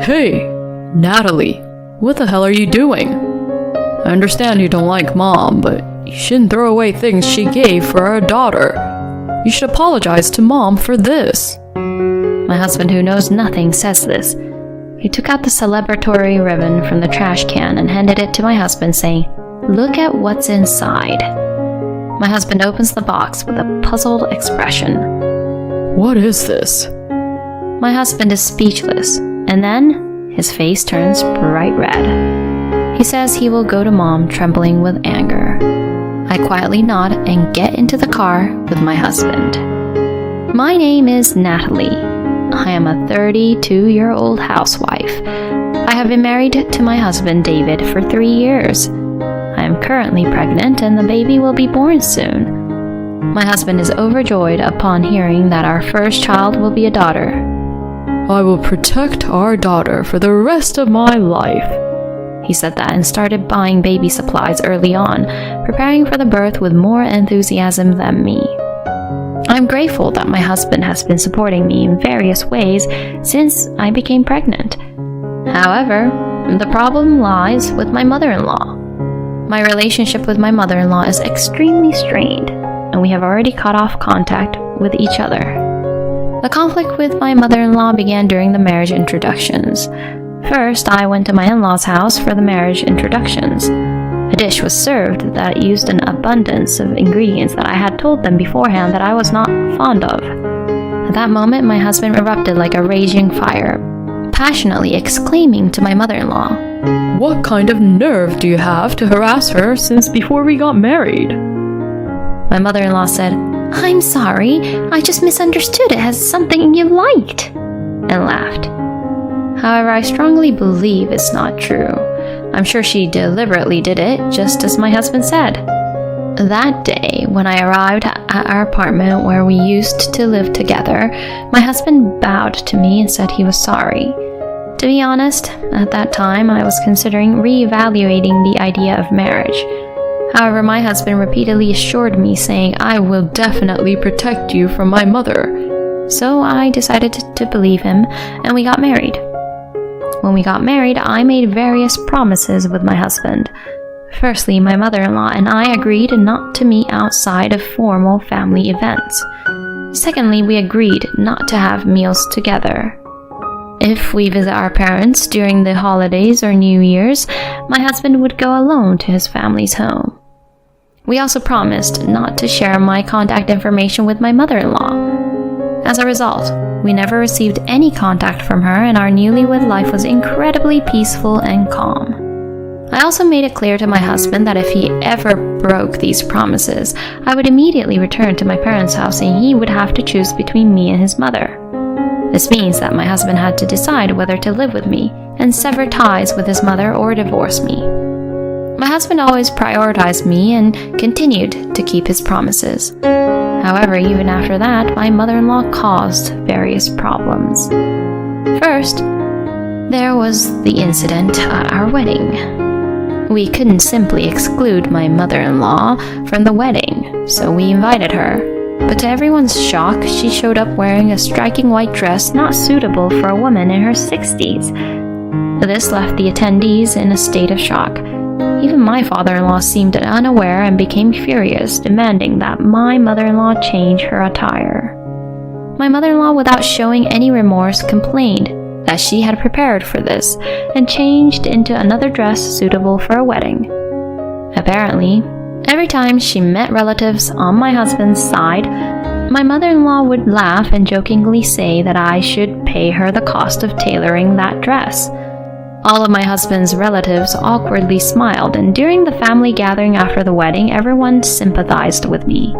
Hey, Natalie, what the hell are you doing? I understand you don't like Mom, but you shouldn't throw away things she gave for our daughter. You should apologize to Mom for this. My husband, who knows nothing, says this. He took out the celebratory ribbon from the trash can and handed it to my husband, saying, "Look at what's inside." My husband opens the box with a puzzled expression. What is this? My husband is speechless, and then his face turns bright red. He says he will go to Mom, trembling with anger. I quietly nod and get into the car with my husband. My name is Natalie. I am a 32-year-old housewife. I have been married to my husband David for 3 years. I am currently pregnant and the baby will be born soon. My husband is overjoyed upon hearing that our first child will be a daughter. I will protect our daughter for the rest of my life. He said that and started buying baby supplies early on, preparing for the birth with more enthusiasm than me. I'm grateful that my husband has been supporting me in various ways since I became pregnant. However, the problem lies with my mother-in-law. My relationship with my mother-in-law is extremely strained, and we have already cut off contact with each other. The conflict with my mother-in-law began during the marriage introductions. First, I went to my in-laws' house for the marriage introductions. A dish was served that used an abundance of ingredients that I had told them beforehand that I was not fond of. At that moment, my husband erupted like a raging fire, passionately exclaiming to my mother-in-law, "What kind of nerve do you have to harass her since before we got married?" My mother-in-law said, "I'm sorry, I just misunderstood it as something you liked," and laughed. However, I strongly believe it's not true. I'm sure she deliberately did it, just as my husband said. That day, when I arrived at our apartment where we used to live together, my husband bowed to me and said he was sorry. To be honest, at that time, I was considering re-evaluating the idea of marriage. However, my husband repeatedly assured me, saying, "I will definitely protect you from my mother." So I decided to believe him, and we got married. When we got married, I made various promises with my husband. Firstly, my mother-in-law and I agreed not to meet outside of formal family events. Secondly, we agreed not to have meals together. If we visit our parents during the holidays or New Year's, my husband would go alone to his family's home. We also promised not to share my contact information with my mother-in-law. As a result, we never received any contact from her, and our newlywed life was incredibly peaceful and calm. I also made it clear to my husband that if he ever broke these promises, I would immediately return to my parents' house and he would have to choose between me and his mother. This means that my husband had to decide whether to live with me and sever ties with his mother or divorce me. My husband always prioritized me and continued to keep his promises. However, even after that, my mother-in-law caused various problems. First, there was the incident at our wedding. We couldn't simply exclude my mother-in-law from the wedding, so we invited her. But to everyone's shock, she showed up wearing a striking white dress not suitable for a woman in her 60s. This left the attendees in a state of shock. Even my father-in-law seemed unaware and became furious, demanding that my mother-in-law change her attire. My mother-in-law, without showing any remorse, complained that she had prepared for this and changed into another dress suitable for a wedding. Apparently, every time she met relatives on my husband's side, my mother-in-law would laugh and jokingly say that I should pay her the cost of tailoring that dress. All of my husband's relatives awkwardly smiled, and during the family gathering after the wedding, everyone sympathized with me.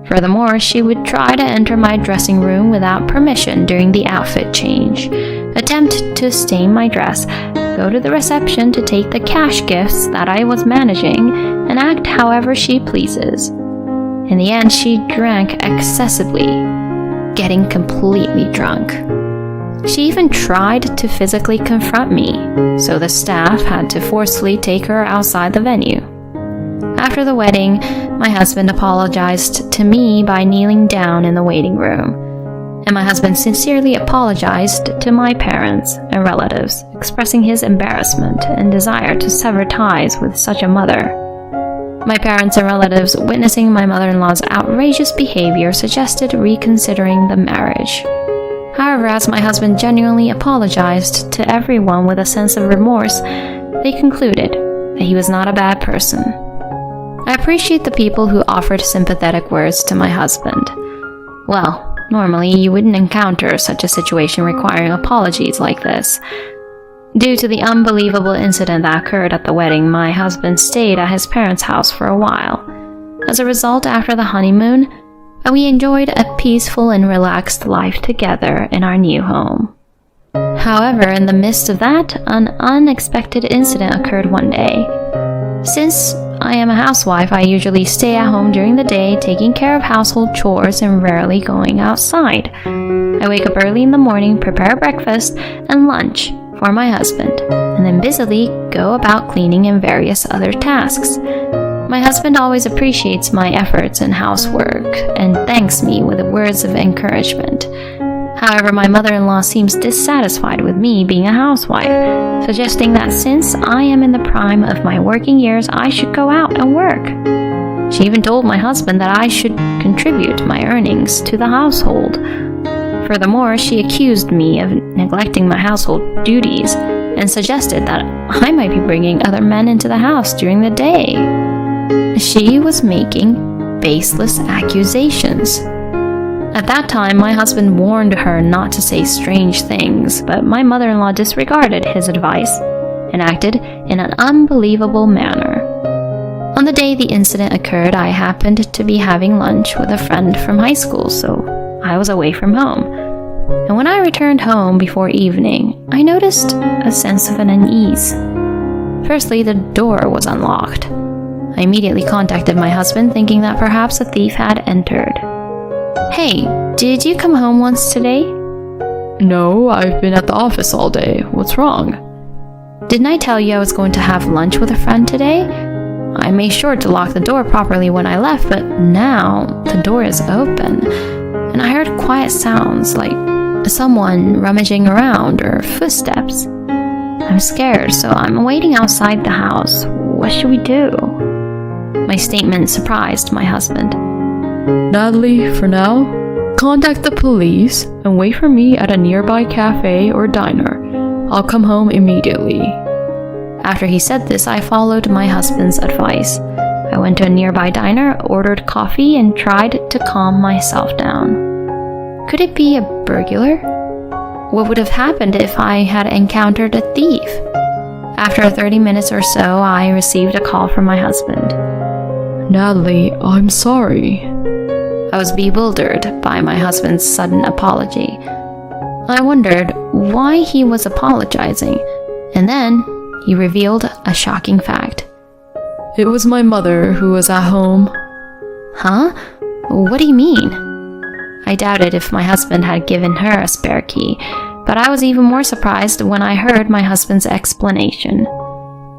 Furthermore, she would try to enter my dressing room without permission during the outfit change, attempt to stain my dress, go to the reception to take the cash gifts that I was managing, and act however she pleases. In the end, she drank excessively, getting completely drunk. She even tried to physically confront me, so the staff had to forcefully take her outside the venue. After the wedding, my husband apologized to me by kneeling down in the waiting room. and my husband sincerely apologized to my parents and relatives, expressing his embarrassment and desire to sever ties with such a mother. My parents and relatives, witnessing my mother-in-law's outrageous behavior, suggested reconsidering the marriage. However, as my husband genuinely apologized to everyone with a sense of remorse, they concluded that he was not a bad person. I appreciate the people who offered sympathetic words to my husband. Well, normally you wouldn't encounter such a situation requiring apologies like this. Due to the unbelievable incident that occurred at the wedding, my husband stayed at his parents' house for a while. As a result, after the honeymoon, we enjoyed a peaceful and relaxed life together in our new home. However, in the midst of that, an unexpected incident occurred one day. Since I am a housewife, I usually stay at home during the day, taking care of household chores and rarely going outside. I wake up early in the morning, prepare breakfast and lunch for my husband, and then busily go about cleaning and various other tasks. My husband always appreciates my efforts in housework and thanks me with words of encouragement. However, my mother-in-law seems dissatisfied with me being a housewife, suggesting that since I am in the prime of my working years, I should go out and work. She even told my husband that I should contribute my earnings to the household. Furthermore, she accused me of neglecting my household duties and suggested that I might be bringing other men into the house during the day. She was making baseless accusations. At that time, my husband warned her not to say strange things, but my mother-in-law disregarded his advice and acted in an unbelievable manner. On the day the incident occurred, I happened to be having lunch with a friend from high school, so I was away from home. And when I returned home before evening, I noticed a sense of an unease. Firstly, the door was unlocked. I immediately contacted my husband, thinking that perhaps a thief had entered. "Hey, did you come home once today?" No, I've been at the office all day. What's wrong? "Didn't I tell you I was going to have lunch with a friend today? I made sure to lock the door properly when I left, but now the door is open, and I heard quiet sounds like someone rummaging around or footsteps. I'm scared, so I'm waiting outside the house. What should we do?" My statement surprised my husband. Natalie, for now, contact the police and wait for me at a nearby cafe or diner. I'll come home immediately. After he said this, I followed my husband's advice. I went to a nearby diner, ordered coffee, and tried to calm myself down. Could it be a burglar? What would have happened if I had encountered a thief? After 30 minutes or so, I received a call from my husband. Natalie, I'm sorry. I was bewildered by my husband's sudden apology. I wondered why he was apologizing, and then he revealed a shocking fact. It was my mother who was at home. Huh? What do you mean? I doubted if my husband had given her a spare key, but I was even more surprised when I heard my husband's explanation.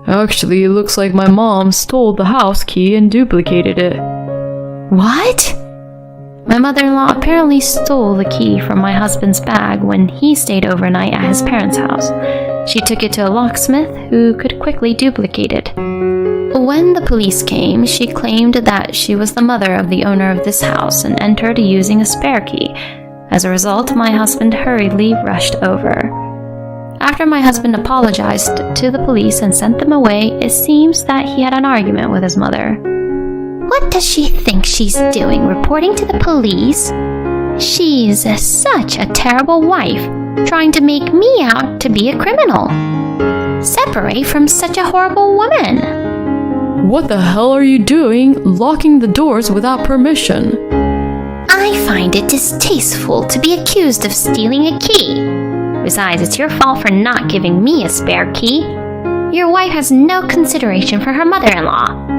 Actually, it looks like my mom stole the house key and duplicated it. What? My mother-in-law apparently stole the key from my husband's bag when he stayed overnight at his parents' house. She took it to a locksmith who could quickly duplicate it. When the police came, she claimed that she was the mother of the owner of this house and entered using a spare key. As a result, my husband hurriedly rushed over. After my husband apologized to the police and sent them away, it seems that he had an argument with his mother. What does she think she's doing, reporting to the police? She's such a terrible wife, trying to make me out to be a criminal. Separate from such a horrible woman. What the hell are you doing, locking the doors without permission? I find it distasteful to be accused of stealing a key. Besides, it's your fault for not giving me a spare key. Your wife has no consideration for her mother-in-law.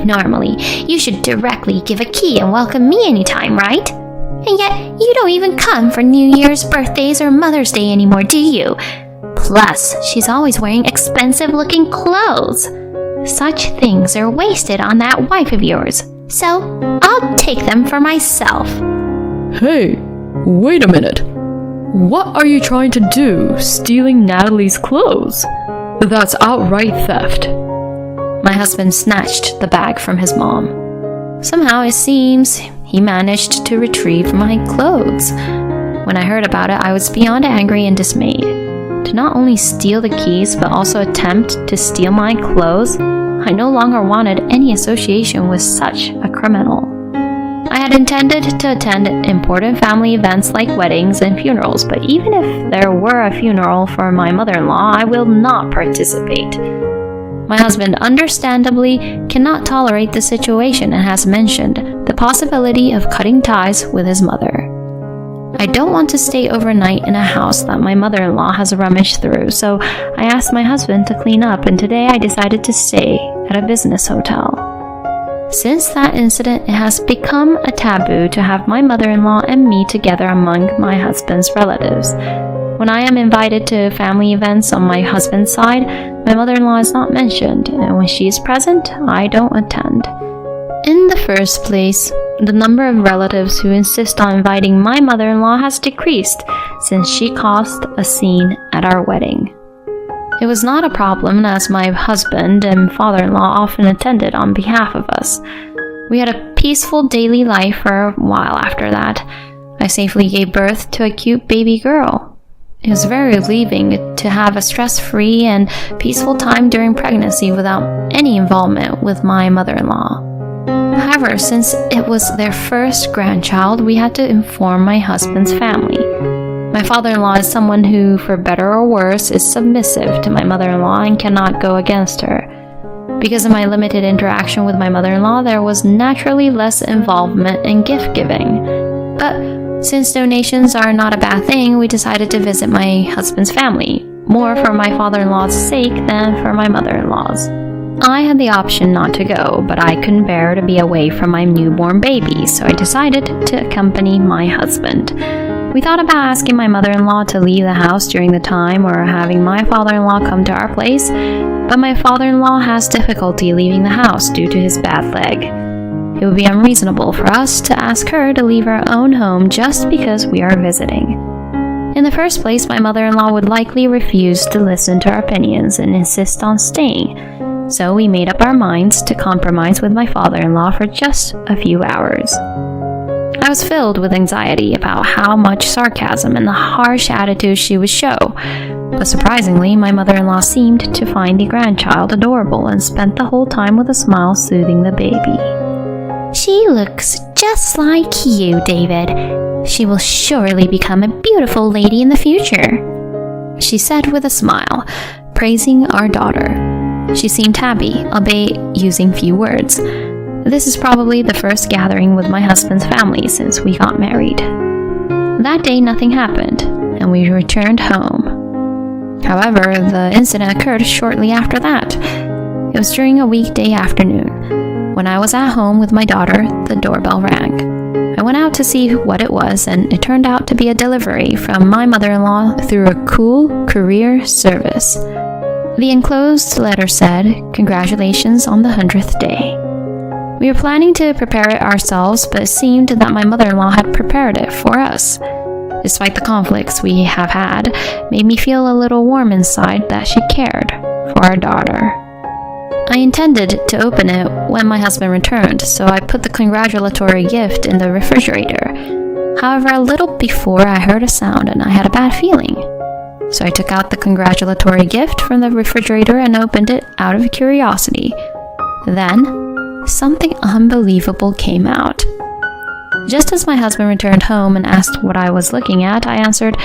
Normally, you should directly give a key and welcome me anytime, right? And yet, you don't even come for New Year's, birthdays, or Mother's Day anymore, do you? Plus, she's always wearing expensive-looking clothes. Such things are wasted on that wife of yours, so I'll take them for myself. Hey, Wait a minute. What are you trying to do, stealing Natalie's clothes? That's outright theft. My husband snatched the bag from his mom. Somehow it seems he managed to retrieve my clothes. When I heard about it, I was beyond angry and dismayed. To not only steal the keys, but also attempt to steal my clothes, I no longer wanted any association with such a criminal. I had intended to attend important family events like weddings and funerals, but even if there were a funeral for my mother-in-law, I will not participate. My husband understandably cannot tolerate the situation and has mentioned the possibility of cutting ties with his mother. I don't want to stay overnight in a house that my mother-in-law has rummaged through, so I asked my husband to clean up, and today I decided to stay at a business hotel. Since that incident, it has become a taboo to have my mother-in-law and me together among my husband's relatives. When I am invited to family events on my husband's side, my mother-in-law is not mentioned, and when she is present, I don't attend. In the first place, the number of relatives who insist on inviting my mother-in-law has decreased since she caused a scene at our wedding. It was not a problem, as my husband and father-in-law often attended on behalf of us. We had a peaceful daily life for a while after that. I safely gave birth to a cute baby girl. It was very relieving to have a stress-free and peaceful time during pregnancy without any involvement with my mother-in-law. However, since it was their first grandchild, we had to inform my husband's family. My father-in-law is someone who, for better or worse, is submissive to my mother-in-law and cannot go against her. Because of my limited interaction with my mother-in-law, there was naturally less involvement in gift-giving. But since donations are not a bad thing, we decided to visit my husband's family, more for my father-in-law's sake than for my mother-in-law's. I had the option not to go, but I couldn't bear to be away from my newborn baby, so I decided to accompany my husband. We thought about asking my mother-in-law to leave the house during the time or having my father-in-law come to our place, but my father-in-law has difficulty leaving the house due to his bad leg. It would be unreasonable for us to ask her to leave her own home just because we are visiting. In the first place, my mother-in-law would likely refuse to listen to our opinions and insist on staying, so we made up our minds to compromise with my father-in-law for just a few hours. I was filled with anxiety about how much sarcasm and the harsh attitude she would show, but surprisingly, my mother-in-law seemed to find the grandchild adorable and spent the whole time with a smile soothing the baby. "She looks just like you, David. She will surely become a beautiful lady in the future," she said with a smile, praising our daughter. She seemed happy, albeit using few words. This is probably the first gathering with my husband's family since we got married. That day nothing happened, and we returned home. However, the incident occurred shortly after that. It was during a weekday afternoon. When I was at home with my daughter, the doorbell rang. I went out to see what it was, and it turned out to be a delivery from my mother-in-law through a cool courier service. The enclosed letter said, "Congratulations on the 100th day." We were planning to prepare it ourselves, but it seemed that my mother-in-law had prepared it for us. Despite the conflicts we have had, it made me feel a little warm inside that she cared for our daughter. I intended to open it when my husband returned, so I put the congratulatory gift in the refrigerator. However, a little before I heard a sound and I had a bad feeling. So I took out the congratulatory gift from the refrigerator and opened it out of curiosity. Then, something unbelievable came out. Just as my husband returned home and asked what I was looking at, I answered,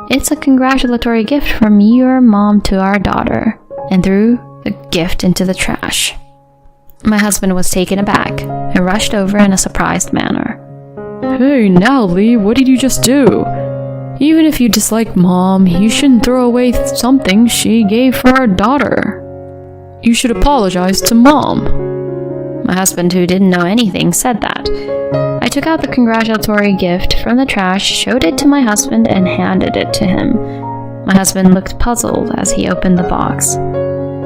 "It's a congratulatory gift from your mom to our daughter," and threw the gift into the trash. My husband was taken aback and rushed over in a surprised manner. Hey, Natalie, what did you just do? Even if you dislike Mom, you shouldn't throw away something she gave for our daughter. You should apologize to Mom. My husband, who didn't know anything, said that. I took out the congratulatory gift from the trash, showed it to my husband, and handed it to him. My husband looked puzzled as he opened the box.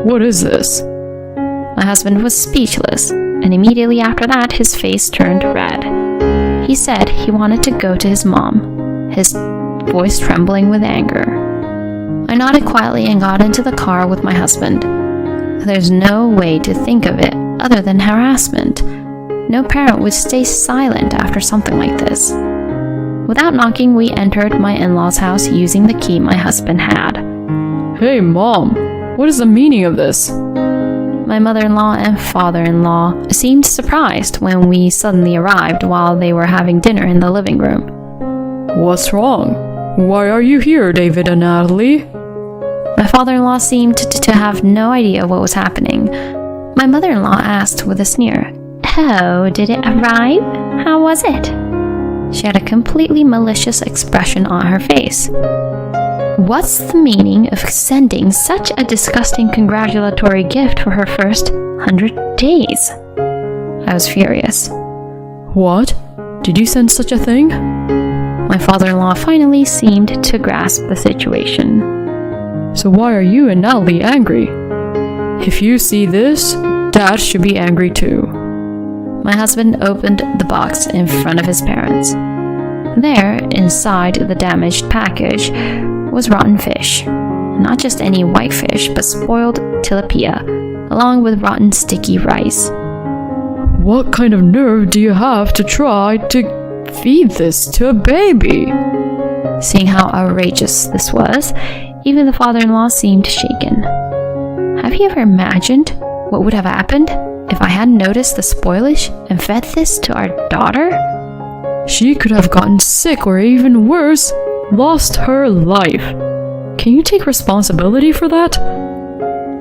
What is this? My husband was speechless, and immediately after that, his face turned red. He said he wanted to go to his mom. his voice trembling with anger. I nodded quietly and got into the car with my husband. There's no way to think of it other than harassment. No parent would stay silent after something like this. Without knocking, we entered my in-laws' house using the key my husband had. Hey, Mom, what is the meaning of this? My mother-in-law and father-in-law seemed surprised when we suddenly arrived while they were having dinner in the living room. What's wrong? Why are you here, David and Natalie? My father-in-law seemed to have no idea what was happening. My mother-in-law asked with a sneer, "Oh, did it arrive? How was it?" She had a completely malicious expression on her face. What's the meaning of sending such a disgusting congratulatory gift for her first 100 days? I was furious. What? Did you send such a thing? My father-in-law finally seemed to grasp the situation. So why are you and Natalie angry? If you see this, Dad should be angry too. My husband opened the box in front of his parents. There, inside the damaged package, was rotten fish. Not just any white fish, but spoiled tilapia, along with rotten sticky rice. What kind of nerve do you have to try to feed this to a baby? Seeing how outrageous this was, even the father-in-law seemed shaken. Have you ever imagined what would have happened if I hadn't noticed the spoilage and fed this to our daughter? She could have gotten sick or even worse, lost her life. Can you take responsibility for that?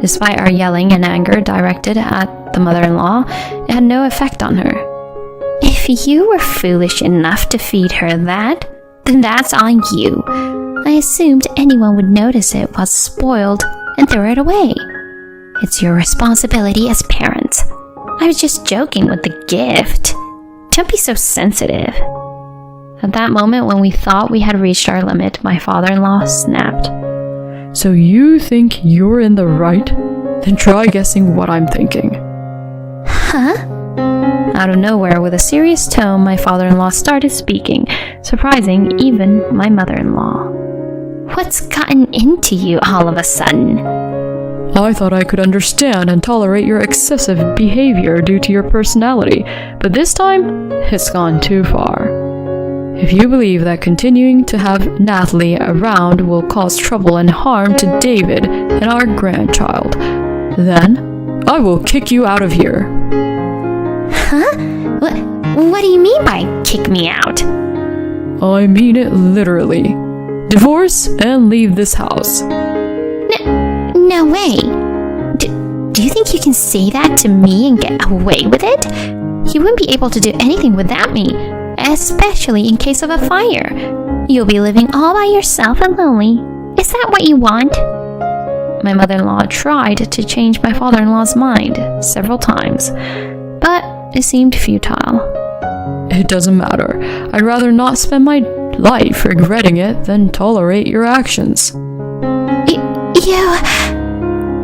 Despite our yelling and anger directed at the mother-in-law, it had no effect on her. If you were foolish enough to feed her that, then that's on you. I assumed anyone would notice it was spoiled and throw it away. It's your responsibility as parents. I was just joking with the gift. Don't be so sensitive. At that moment, when we thought we had reached our limit, my father-in-law snapped. So you think you're in the right? Then try guessing what I'm thinking. Huh? Out of nowhere, with a serious tone, my father-in-law started speaking, surprising even my mother-in-law. What's gotten into you all of a sudden? I thought I could understand and tolerate your excessive behavior due to your personality, but this time, it's gone too far. If you believe that continuing to have Natalie around will cause trouble and harm to David and our grandchild, then I will kick you out of here. Huh? What do you mean by kick me out? I mean it literally. Divorce and leave this house. No way. Do you think you can say that to me and get away with it? You wouldn't be able to do anything without me, especially in case of a fire. You'll be living all by yourself and lonely. Is that what you want? My mother-in-law tried to change my father-in-law's mind several times, but it seemed futile. It doesn't matter. I'd rather not spend my life regretting it than tolerate your actions. You...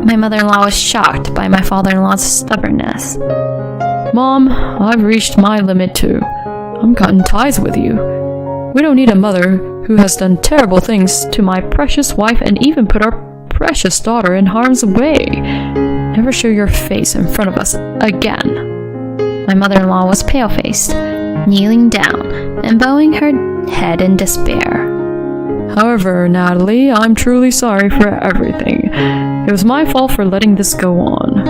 My mother-in-law was shocked by my father-in-law's stubbornness. Mom, I've reached my limit too. I'm cutting ties with you. We don't need a mother who has done terrible things to my precious wife and even put our precious daughter in harm's way. Never show your face in front of us again. My mother-in-law was pale-faced, kneeling down and bowing her head in despair. However, Natalie, I'm truly sorry for everything. It was my fault for letting this go on.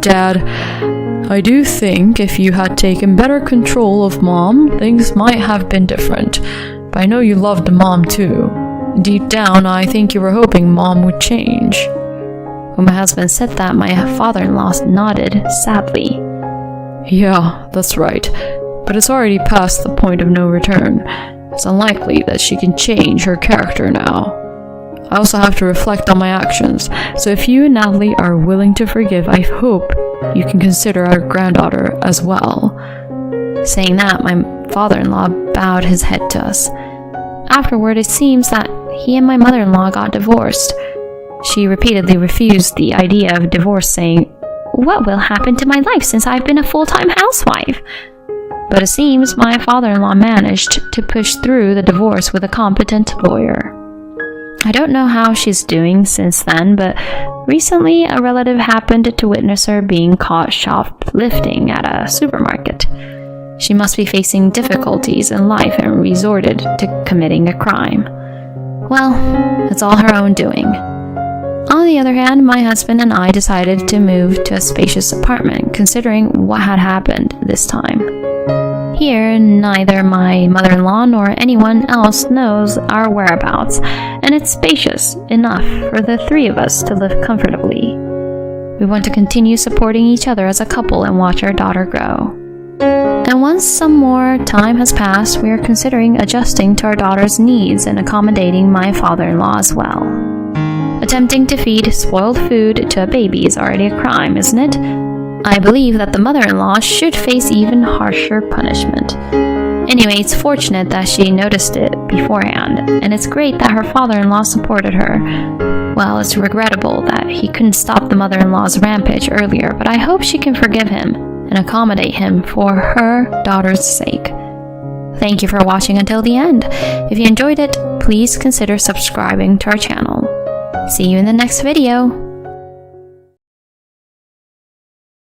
Dad, I do think if you had taken better control of Mom, things might have been different. But I know you loved Mom too. Deep down, I think you were hoping Mom would change. When my husband said that, my father-in-law nodded sadly. Yeah, that's right. But it's already past the point of no return. It's unlikely that she can change her character now. I also have to reflect on my actions, so if you and Natalie are willing to forgive, I hope you can consider our granddaughter as well. Saying that, my father-in-law bowed his head to us. Afterward, it seems that he and my mother-in-law got divorced. She repeatedly refused the idea of divorce, saying, "What will happen to my life since I've been a full-time housewife?" but it seems my father-in-law managed to push through the divorce with a competent lawyer. I don't know how she's doing since then, but recently a relative happened to witness her being caught shoplifting at a supermarket. She must be facing difficulties in life and resorted to committing a crime. Well, it's all her own doing. On the other hand, my husband and I decided to move to a spacious apartment, considering what had happened this time. Here, neither my mother-in-law nor anyone else knows our whereabouts, and it's spacious enough for the three of us to live comfortably. We want to continue supporting each other as a couple and watch our daughter grow. And once some more time has passed, we are considering adjusting to our daughter's needs and accommodating my father-in-law as well. Attempting to feed spoiled food to a baby is already a crime, isn't it? I believe that the mother-in-law should face even harsher punishment. Anyway, it's fortunate that she noticed it beforehand, and it's great that her father-in-law supported her. Well, it's regrettable that he couldn't stop the mother-in-law's rampage earlier, but I hope she can forgive him and accommodate him for her daughter's sake. Thank you for watching until the end. If you enjoyed it, please consider subscribing to our channel. See you in the next video.